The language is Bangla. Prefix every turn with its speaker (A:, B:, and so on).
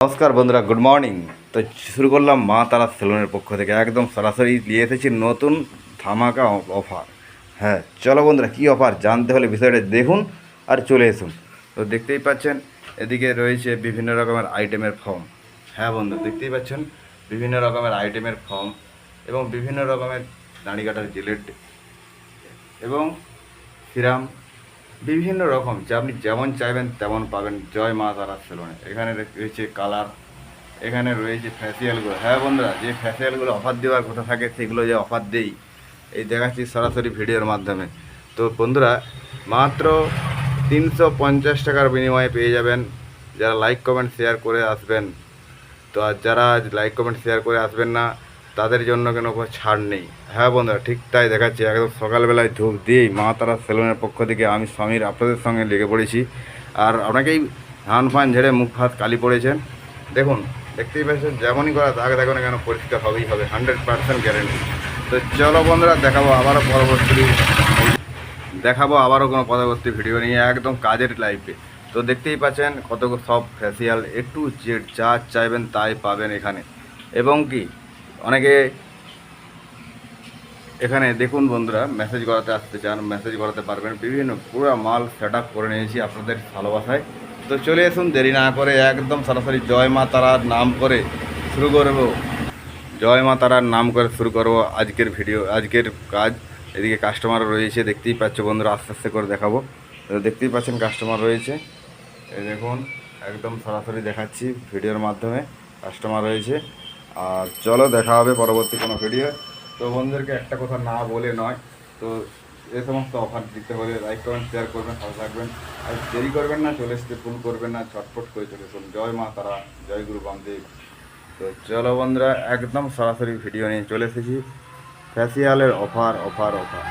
A: নমস্কার বন্ধুরা, গুড মর্নিং। তো শুরু করলাম মা তারা সেলুনের পক্ষ থেকে একদম সরাসরি নিয়ে এসেছি নতুন ধামাকা অফার। হ্যাঁ, চলো বন্ধুরা, কী অফার জানতে হলে বিষয়টা দেখুন আর চলে আসুন। তো দেখতেই পাচ্ছেন এদিকে রয়েছে বিভিন্ন রকমের আইটেমের ফর্ম। হ্যাঁ বন্ধু, দেখতেই পাচ্ছেন বিভিন্ন রকমের আইটেমের ফর্ম এবং বিভিন্ন রকমের দাড়ি কাটার জেলেট এবং সিরাম, বিভিন্ন রকম যে আপনি যেমন চাইবেন তেমন পাবেন জয় মা তারা সেলুনে। এখানে রয়েছে কালার, এখানে রয়েছে ফ্যাসিয়ালগুলো। হ্যাঁ বন্ধুরা, যে ফ্যাসিয়ালগুলো অফার দেওয়ার কথা থাকে সেগুলো যে অফার দেই, এই দেখাচ্ছি সরাসরি ভিডিওর মাধ্যমে। তো বন্ধুরা, মাত্র 350 টাকার বিনিময়ে পেয়ে যাবেন যারা লাইক কমেন্ট শেয়ার করে আসবেন। তো আর যারা লাইক কমেন্ট শেয়ার করে আসবেন না তাদের জন্য কোনো ছাড় নেই। হ্যাঁ বন্ধুরা, ঠিক তাই দেখাচ্ছি। একদম সকালবেলায় ধূপ দিয়েই মা তারা সেলুনের পক্ষ থেকে আমি স্বামীর আপনাদের সঙ্গে লেগে পড়েছি। আর অনেকেই ধান ফান ঝেড়ে মুখ হাত কালি পড়েছেন। দেখুন, দেখতেই পাচ্ছেন যেমনই করা দাগ দেখো না কেন পরিষ্কার হবেই হবে, 100% গ্যারেন্টি। তো চলো বন্ধুরা, দেখাবো আবারও কোনো পরবর্তী ভিডিও নিয়ে একদম কাজের লাইফে। তো দেখতেই পাচ্ছেন কত সব ফেসিয়াল এ টু জেড যা চাইবেন তাই পাবেন এখানে। এবং কি অনেকে এখানে দেখুন বন্ধুরা, মেসেজ করাতে আসতে চান মেসেজ করাতে পারবেন। বিভিন্ন পুরো মাল সেট আপ করে নিয়েছি আপনাদের ভালোবাসায়। তো চলে আসুন, দেরি না করে একদম সরাসরি জয় মা তারার নাম করে শুরু করব। জয় মা তারার নাম করে শুরু করব আজকের ভিডিও, আজকের কাজ। এদিকে কাস্টমার রয়েছে, দেখতেই পাচ্ছ বন্ধুরা, আস্তে আস্তে করে দেখাবো। তো দেখতেই পাচ্ছেন কাস্টমার রয়েছে, এই দেখুন একদম সরাসরি দেখাচ্ছি ভিডিওর মাধ্যমে কাস্টমার রয়েছে। আর চলো দেখা হবে পরবর্তী কোনো ভিডিও। তো বন্ধুদেরকে একটা কথা না বলে নয়, তো এই সমস্ত অফার দিতে হলে লাইক কমেন্ট শেয়ার করবেন, ভালো থাকবেন। আর দেরি করবেন না, চলে আসতে ভুল করবেন না, ছটফট করে চলে আসুন। জয় মা তারা, জয় গুরু বামদেব। তো চলো বন্ধুরা, একদম সরাসরি ভিডিও নিয়ে চলে এসেছি। ফ্যাসিয়ালের অফার অফার অফার।